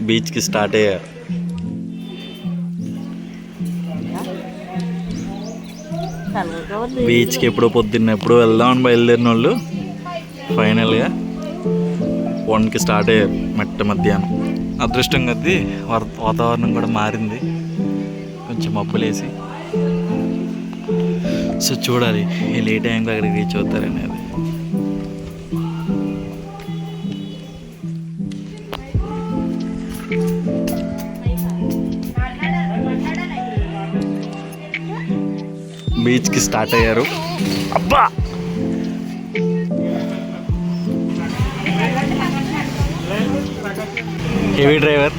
బీచ్కి స్టార్ట్ అయ్యారు. బీచ్కి ఎప్పుడో వెళ్దామని బయలుదేరిన వాళ్ళు ఫైనల్గా 1కి స్టార్ట్ అయ్యారు. మధ్యాహ్నం అదృష్టం కొద్దీ వాతావరణం కూడా మారింది, కొంచెం మబ్బులేసి. సో చూడాలి వీళ్ళు ఏ టైంలో అక్కడికి రీచ్ అవుతారనేది. బీచ్కి స్టార్ట్ అయ్యారు. అబ్బా హెవీ డ్రైవర్.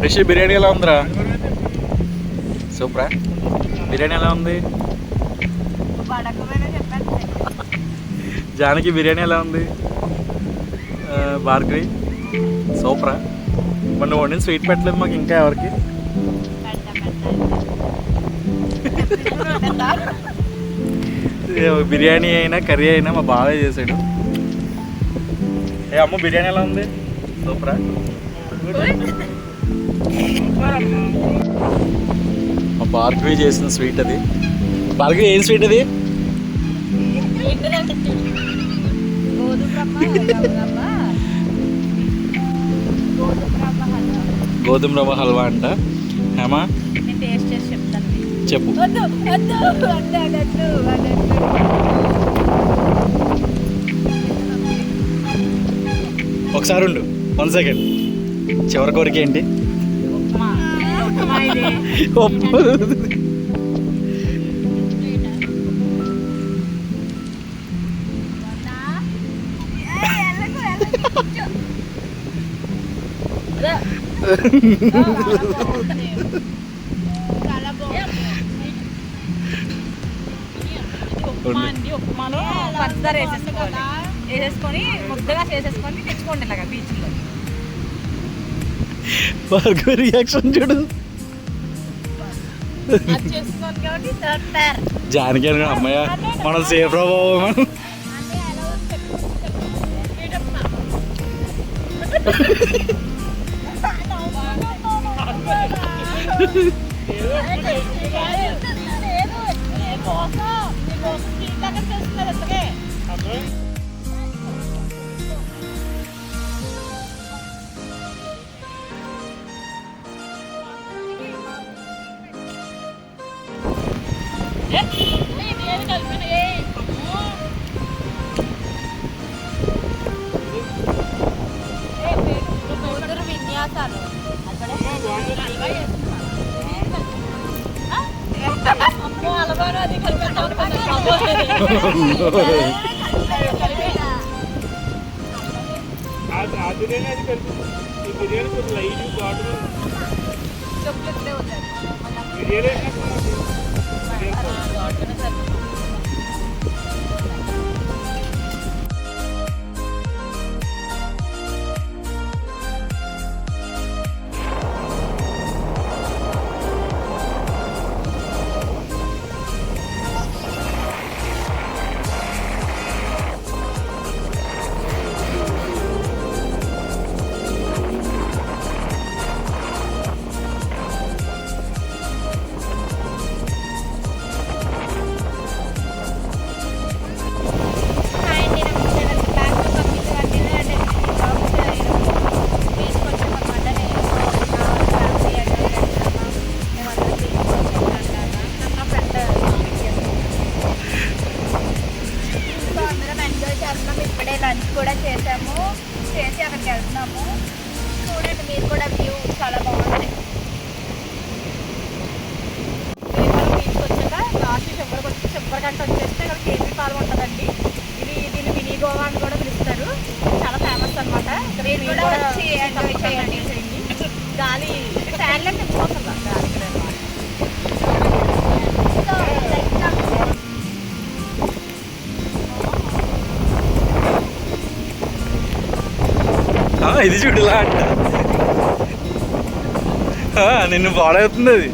రిషి బిర్యానీ ఎలా ఉందిరా? సూపరా? బిర్యానీ ఎలా ఉంది? జానకి బిర్యానీ ఎలా ఉంది? భార్గవి సూపరా? మొన్న వండిన స్వీట్ పెట్టలేదు మాకు ఇంకా ఎవరికి. బిర్యానీ అయినా కర్రీ అయినా మా బావే చేశాడు. ఏ అమ్మ బిర్యానీ ఎలా ఉంది? సూపరా? మా భార్గవి చేసిన స్వీట్ అది. భార్గవి ఏం స్వీట్ అది? గోధుమ రవ్వ హల్వా అంట. ఏమా చెప్పు. ఒకసారి ఉండు, 1 సెకండ్. చివరి కోరిక ఏంటి? ఉప్మాలో పంచదార వేసేసుకొని ముద్దగా చేసేసుకొని తెచ్చుకోండి ఇలాగా బీచ్లో. భార్గవి రియాక్షన్ చూడు. జానకి అని అమ్మయ్య మనం సేఫ్ రా బాబు. లంచ్ కూడా చేసాము, చేసి అక్కడికి వెళ్తున్నాము. చూడండి మీరు కూడా, వ్యూ చాలా బాగుంది. బీచ్కి వచ్చాక లాస్ట్ చివరి గంట వచ్చేస్తే ఇక్కడ కేపీ పార్క్ ఉంటుందండి. దీన్ని మినీ గోవా అని కూడా పిలుస్తారు. చాలా ఫేమస్ అనమాట. మీరు కూడా వచ్చి ఎంజాయ్ చేయండి. గాలి ఫ్యాన్లే తెచ్చుకోకుండా గాలి ఇక్కడ అన్నమాట. ఇది చూడులా అంట. నిన్ను పాడవుతుంది అది.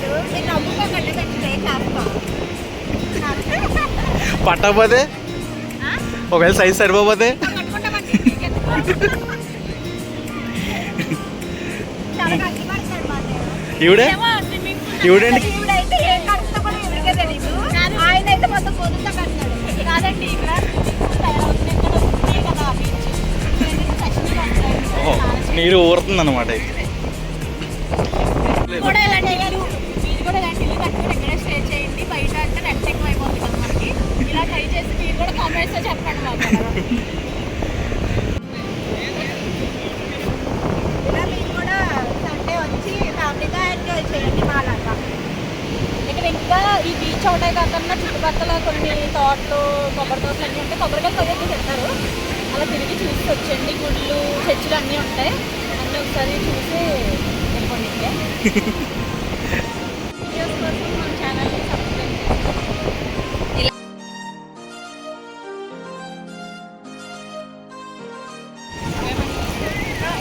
లేదు. మీరు నవ్వుకోకండి, మేము స్టే చేస్తాం. పట్టకపోతే ఒకవేళ సైజ్ సరిపోతే కట్టుకుంటామండి. చాలా కష్టపడతాడు మా దేవుడు. ఈవిడే ఈవిడేంటి ఈవిడైతే ఏం కడుపుతో కూడా ఎవరికే తెలీదు. ఆయన అయితే మొత్తం పొద్దుతో కట్టాడు. కాదండి ఇక్కడ తయారవుతుంది ఇక్కడ ఉంది కదా బీచ్ ఓహో, నీరు ఊరుతుంది అనమాట కూడా ఇలాంటి ఇల్లు మీరు కూడా ఇలాంటి ఇల్లు కట్టుకుని ఇక్కడే స్టే చేయండి. బయట అంటే రెంట్ ఎక్కువ అయిపోతుంది కదా మనకి. ఇలా ట్రై చేసి మీరు కూడా కామెంట్స్లో చెప్పండి మాకు. ఇలా మీరు కూడా సండే వచ్చి ఫ్యామిలీగా ఎంజాయ్ చేయండి మాలాగా. ఇక్కడ ఇంకా ఈ బీచ్ ఒకటే కాకుండా చుట్టుపక్కల కొన్ని తోటలు కొబ్బరి తోటలు అన్నీ ఉంటాయి. కొబ్బరికాయలు కొయ్యకి తింటారు. అలా తిరిగి చూసి వచ్చండి. గుళ్ళు చర్చిలు అన్నీ ఉంటాయి. అన్నీ ఒకసారి చూసి వెళ్ళిపోండి. ఇంకే వీడియోస్ కోసం మన ఛానల్ని సబ్స్క్రైబ్ చేసుకోండి.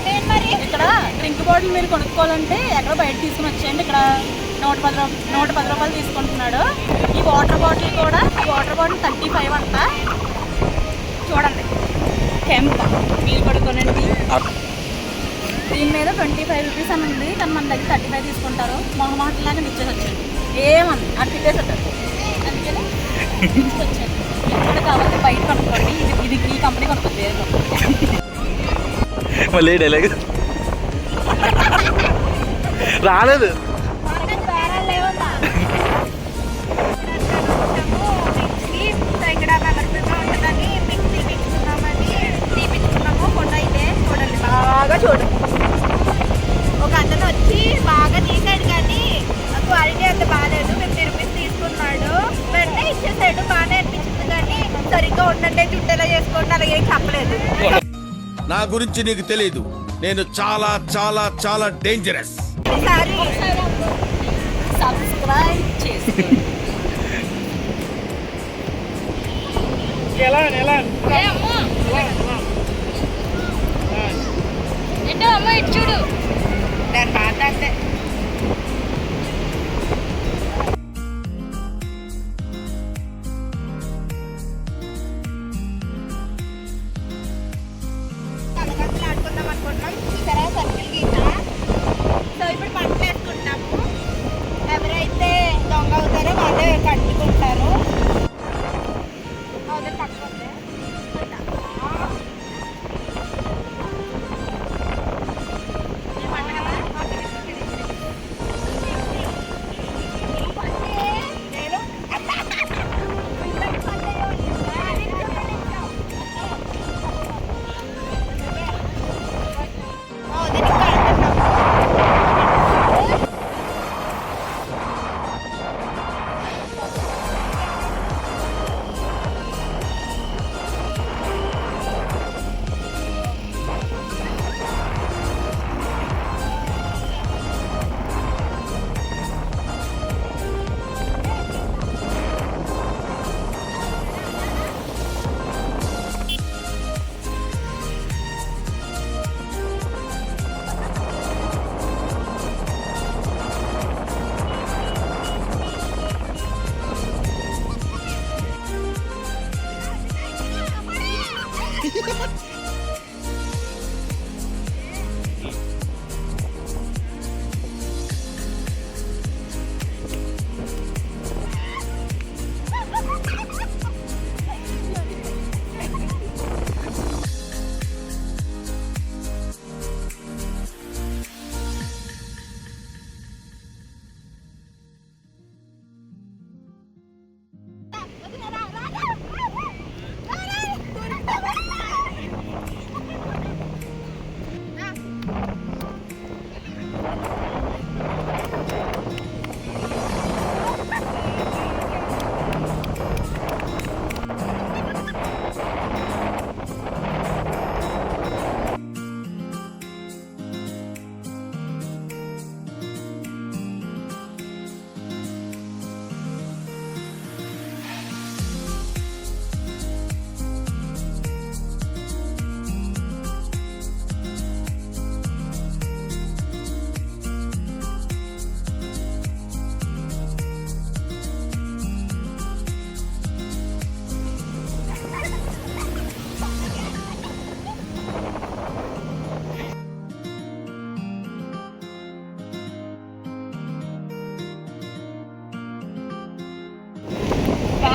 నేను మరి ఇక్కడ డ్రింక్ బాటిల్ మీరు కొనుక్కోవాలంటే ఎక్కడ బయట తీసుకుని వచ్చేయండి. ఇక్కడ 110 రూపాయలు తీసుకుంటున్నాడు. ఈ వాటర్ బాటిల్ కూడా ఈ వాటర్ బాటిల్ 35 అంట. చూడండి కెంప్ మీరు కూడా కొనండి. దీని మీద 25 రూపీస్ అని ఉంది, కానీ మన దగ్గర 35 తీసుకుంటారు. మొహమాటలాగా ఇచ్చేసి వచ్చండి. ఏమని అది తిట్టేసేటట్టు అందుకని వచ్చాను. ఎక్కడ కావాలి బయట కొనుక్కోండి. ఇది ఈ కంపెనీ కొనుక్కోండి, వేరే కంపెనీ. మళ్ళీ డైలాగ్ రాలేదు. మనకి బేరాలు లేవమ్మా. ఇక్కడ మెమరబుల్గా ఉంటుందని మిక్స్ తీపించుకున్నామని తీపించుకున్నాము. ఫోటో అయితే చూడండి, బాగా చూడండి. ఒక అతను వచ్చి బాగా తీసాడు కానీ క్వాలిటీ అంత బాగాలేదు. 50 రూపీస్ తీసుకున్నాడు. వెంటనే ఇచ్చేసాడు. బాగానే అనిపించింది కానీ సరిగ్గా ఉండండి, జుట్టెలా చేసుకోండి అలాగే ఏం చెప్పలేదు. నా గురించి నీకు తెలీదు. నేను చాలా చాలా చాలా డేంజరస్. ఈసారి సబ్స్క్రైబ్ చేసుకోండి. ఏంటో అమ్మ ఇటు చూడు. దాని బాధ అంతే. కలగంతలు ఆడుకుందాం అనుకుంటున్నాం. చూసారా సర్కిల్ గీసా. సో ఇప్పుడు పంటలు వేసుకుంటాము. ఎవరైతే దొంగ అవుతారో వాళ్ళే కట్టుకుంటారు. అవుతుంది పట్టుకుంటే ఏ పంట కదా?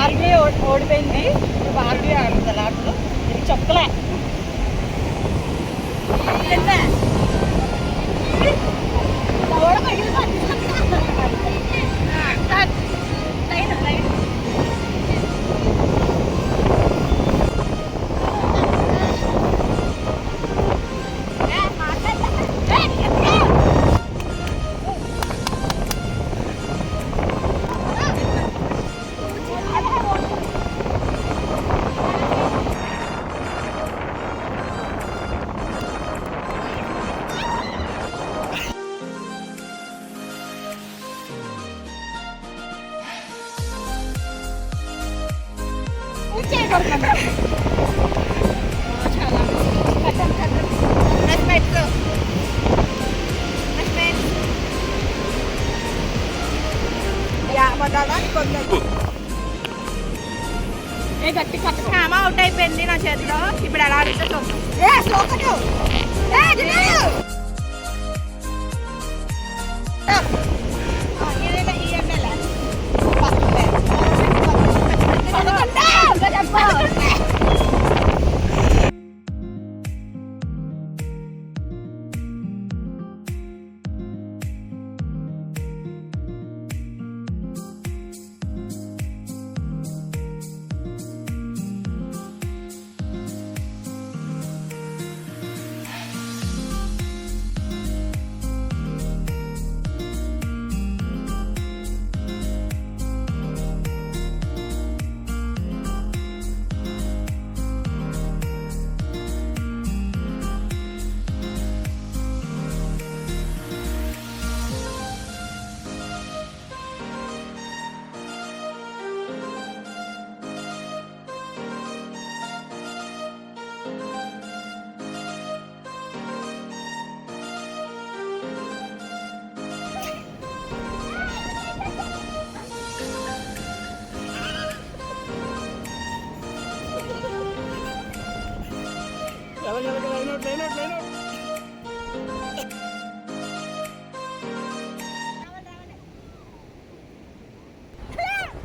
భార్గవి ఓడిపోయింది. ఇప్పుడు భార్గవి ఆడుతుంది ఆటలు. ఇది చొక్కలే గట్టి ఆమె అవుట్ అయిపోయింది నా చేతిలో. ఇప్పుడు ఎలా ఆడితే చూద్దాం.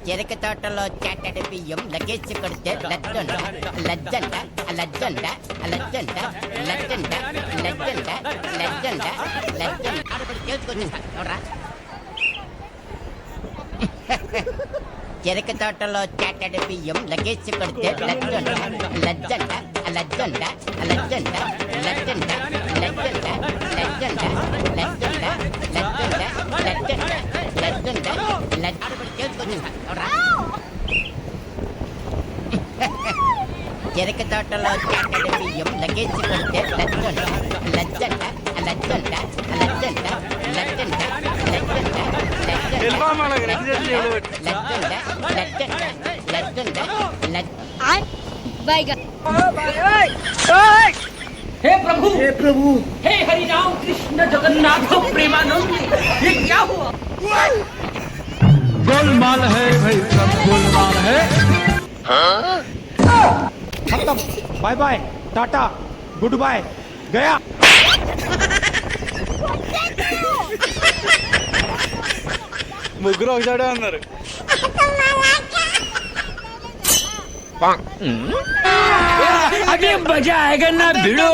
చెరుకు తోటలో చాటడి బియ్యం లగేజ్ కొడితే లజ్జంట లజ్జంట లజ్జంట లజ్జంట లజ్జంట లజ్జంట లజ్జంట లజ్జంట ఆడపడి చేసుకొచ్చేస్తా ఎవరా చెరుకు తోటలో చాటడి బియ్యం లగేజ్ కొడితే లజ్జంట లజ్జంట లజ్జంట లజ్జంట లజ్జంట లజ్జంట లజ్జంట లజ్జంట లజ్జంట లజ్జంట లజ్జంట ఆడపడి చేసుకొచ్చేస్తా ఎవరా చెరుకు తోటలో చాటడి బియ్యం లగేజ్ కొడితే లజ్జంట లజ్జంట లజ్జంట లజ్జంట లజ్జంట లజ్జంట हे प्रभु हे हरि राम कृष्ण जगन्नाथ प्रेमानंद ये क्या हुआ? गोलमाल है भाई, सब गोलमाल है। खत्म, बाय बाय, टाटा, गुड बाय, गया। ముగ్గురు ఒకసాడే ఉన్నారు. अभी मजा आएगा ना भिड़ो।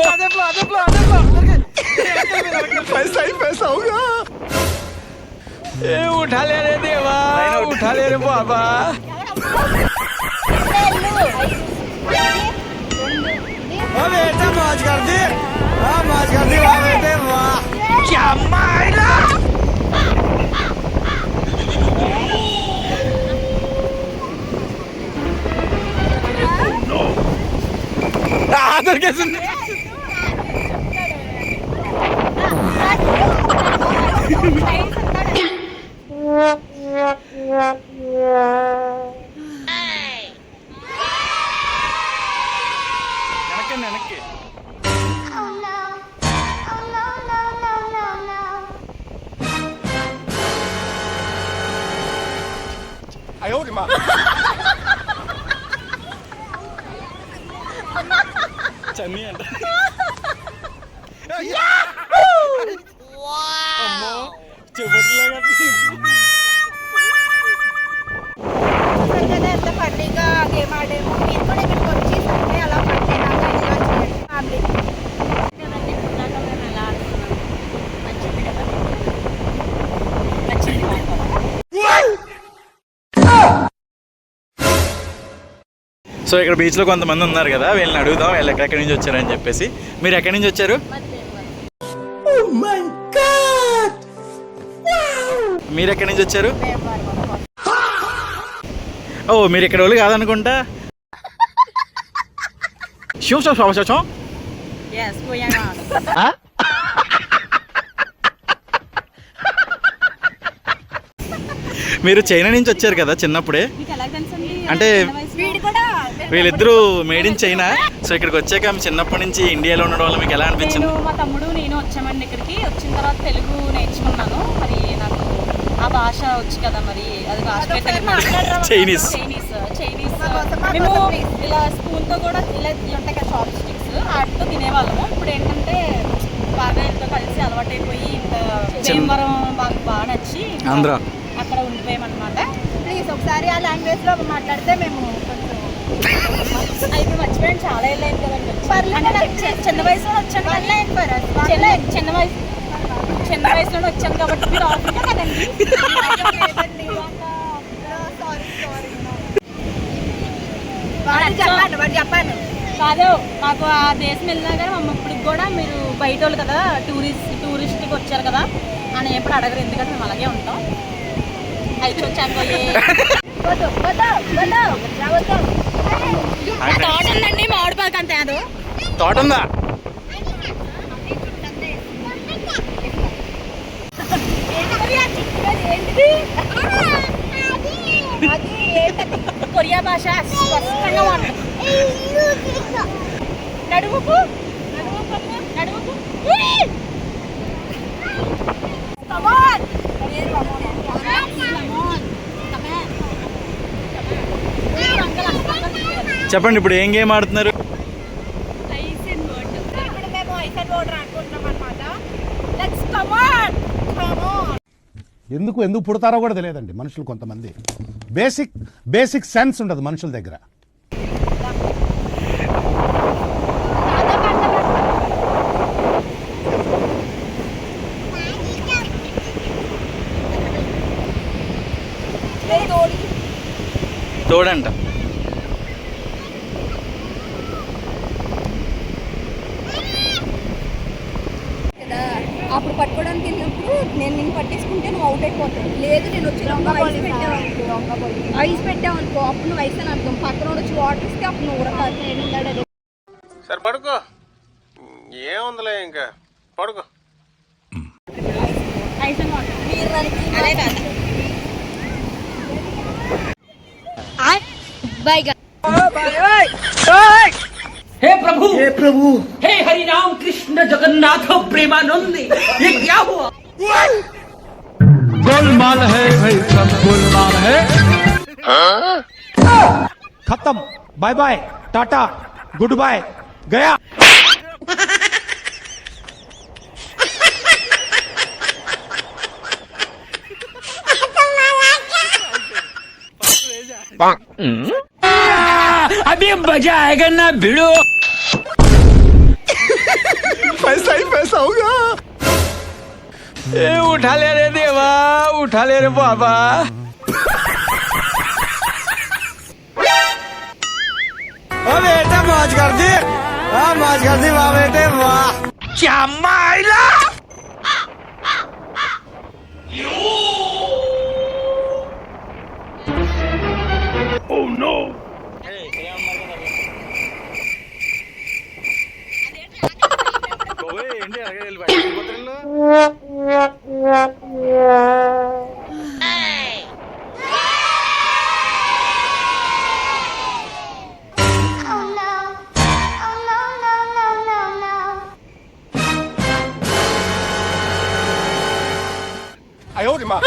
पैसा ही पैसा होगा. उठा ले रे देवा, उठा ले रे बाबा। बेटा मौज कर दी, मौज कर दी वाह बेटे वाह, क्या मारा। आदर कैसे వెనక్కి అయ్యో మా చన్నీ అంట. అమ్మో చెప్పట్లేగా. ఎంత పండి గేమ్ ఆడాము. మీరు కూడా ఇక్కడికి వచ్చి సండే అలా మండే దాకా ఎంజాయ్ చేయండి ఫ్యామిలీ. కదండి ఇప్పుడు దాకా మేము ఎలా ఆడుతున్నాం నచ్చింది కదా, నచ్చింది మాకు. సో ఇక్కడ బీచ్లో కొంతమంది ఉన్నారు కదా, వీళ్ళని అడుగుదాం వీళ్ళు ఎక్కడి నుంచి వచ్చారని చెప్పేసి. మీరు ఎక్కడి నుంచి వచ్చారు? మీరు ఎక్కడి నుంచి వచ్చారు? ఓ మీరు ఇక్కడ వాళ్ళు కాదనుకుంటా. షూ షో షో షో Yes, Kuyangan. మీరు చైనా నుంచి వచ్చారు కదా చిన్నప్పుడే, మీకు ఎలా తెలుసండి? అంటే వీడు కూడా వీళ్ళిద్దరూ మేడ్ ఇన్ చైనా. సో ఇక్కడికి వచ్చాక చిన్నప్పటి నుంచి ఇండియాలో ఉండడం వల్ల మీకు ఎలా అనిపించింది? మా తమ్ముడు నేను వచ్చామండి ఇక్కడికి. వచ్చిన తర్వాత తెలుగు నేర్చుకున్నాను. మరి నాకు ఆ భాష వచ్చు కదా, మరి అది భాష చైనీస్. మేము ఇలా స్పూన్తో కూడా ఇలా ఉంటాయి కదా చాప్ స్టిక్స్, వాటితో తినేవాళ్ళము. ఇప్పుడు ఏంటంటే బాగా వీళ్ళతో కలిసి అలవాటైపోయి ఇంకా భీమవరం మాకు బాగా నచ్చి ఆంధ్ర అక్కడ ఉండిపోయామన్నమాట. ప్లీజ్ ఒకసారి ఆ లాంగ్వేజ్లో మాట్లాడితే మేము కొంచెం అయితే మర్చిపోయాను, చాలా ఏళ్ళు అయింది కదండి. అంటే నాకు చిన్న వయసులో వచ్చాను కదా, చిన్న వయసులో వచ్చాను కాబట్టి మీరు ఆఫ్రికా కదండి. చెప్పాను కాదు, నాకు ఆ దేశం వెళ్ళినా కానీ మమ్మ ఇప్పటికి కూడా మీరు బయట వాళ్ళు కదా, టూరిస్ట్కి వచ్చారు కదా అని ఎప్పుడు అడగరు, ఎందుకంటే మేము అలాగే ఉంటాం. అయితే వచ్చాను తోట ఉందండి, మామిడి పాక అంతే. అది తోట ఉందా? కొరియా భాష స్పష్టంగా మాట్లాడు. నడుముకు నడుముకు చెప్పండి, ఇప్పుడు ఏం గేమ్ ఆడుతున్నారు? ఇప్పుడు మేము ఐస్ అండ్ వాటర్ ఆడుకుంటున్నాం అనమాట. Let's come on. ఎందుకు పుడతారో కూడా తెలియదండి మనుషులు. కొంతమంది బేసిక్ సెన్స్ ఉండదు మనుషుల దగ్గర. తోడంట. అప్పుడు పట్టుకోవడానికి వెళ్ళినప్పుడు నేను నిన్ను పట్టేసుకుంటే నువ్వు అవుట్ అయిపోతావు. లేదు నేను వచ్చి ఐస్ పెట్టావు అనుకో, అప్పుడు నువ్వు ఐస్ అని అర్థం. పక్కన వచ్చి వాటర్ ఇస్తే అప్పుడు నువ్వు ఉరకాలి. సరే పడుకో, ఏముందిలే ఇంకా పడుకో. అదే కాదు. हे प्रभु हे हरि राम कृष्ण जगन्नाथ प्रेमानंद, ये क्या हुआ? गोलमाल है भाई, सब गोलमाल है. खत्म, बाय बाय, टाटा, गुड बाय, गया. अभी मजा आएगा ना भिड़ो. पैसा ही पैसा होगा. उठा ले रे देवा, उठा ले रे बाबा. ओ बेटा मौज कर दी, मौज कर दी वाह बेटे वाह. क्या माइला. Oh no. ఏంటి అలాగే వెళ్ళిపోతారు? అయ్యో మా.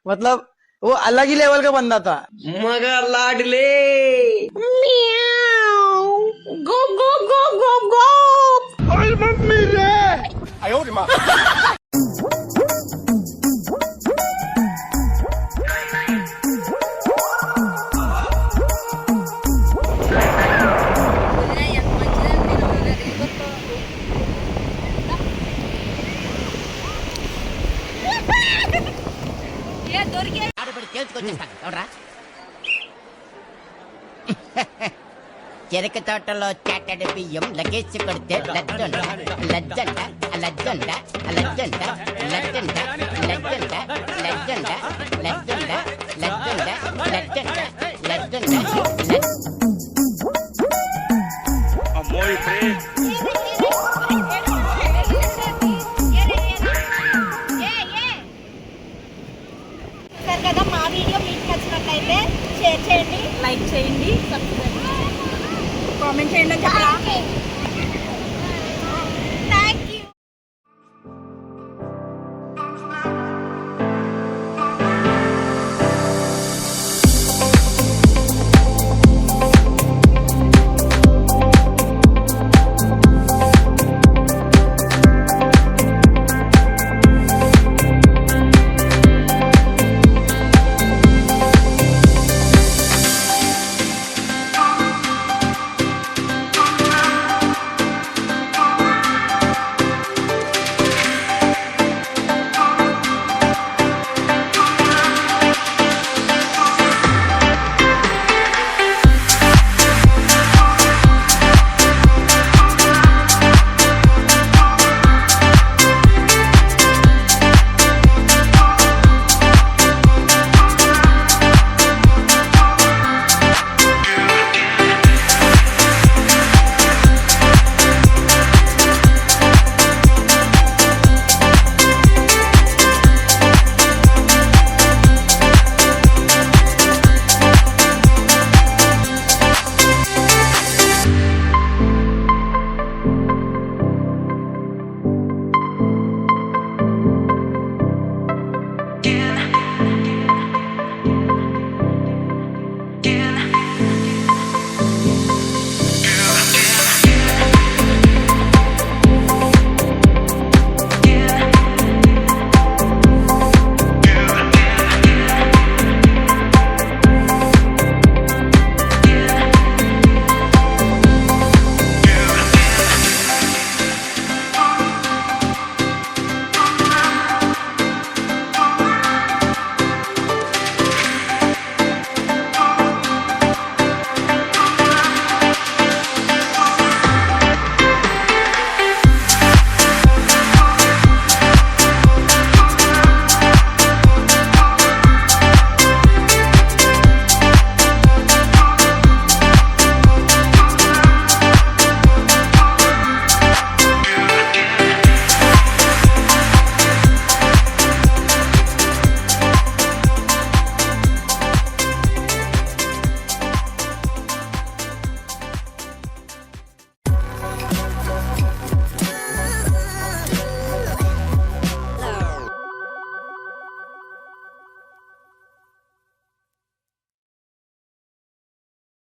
मतलब वो अलग ही लेवल का बंदा था. मगर लाडले go go go go go ఆడబడి తేల్చుకొచ్చేస్తాను చూడరా. చెరుకు తోటలో చాటడి బియ్యం లగేసి కొడితే లజ్జంట లజ్జంట లజ్జంట లజ్జంట లజ్జంట లజ్జంట లజ్జంట లజ్జంట లజ్జంట లజ్జంట లజ్జంట అమ్మో ఇప్పుడే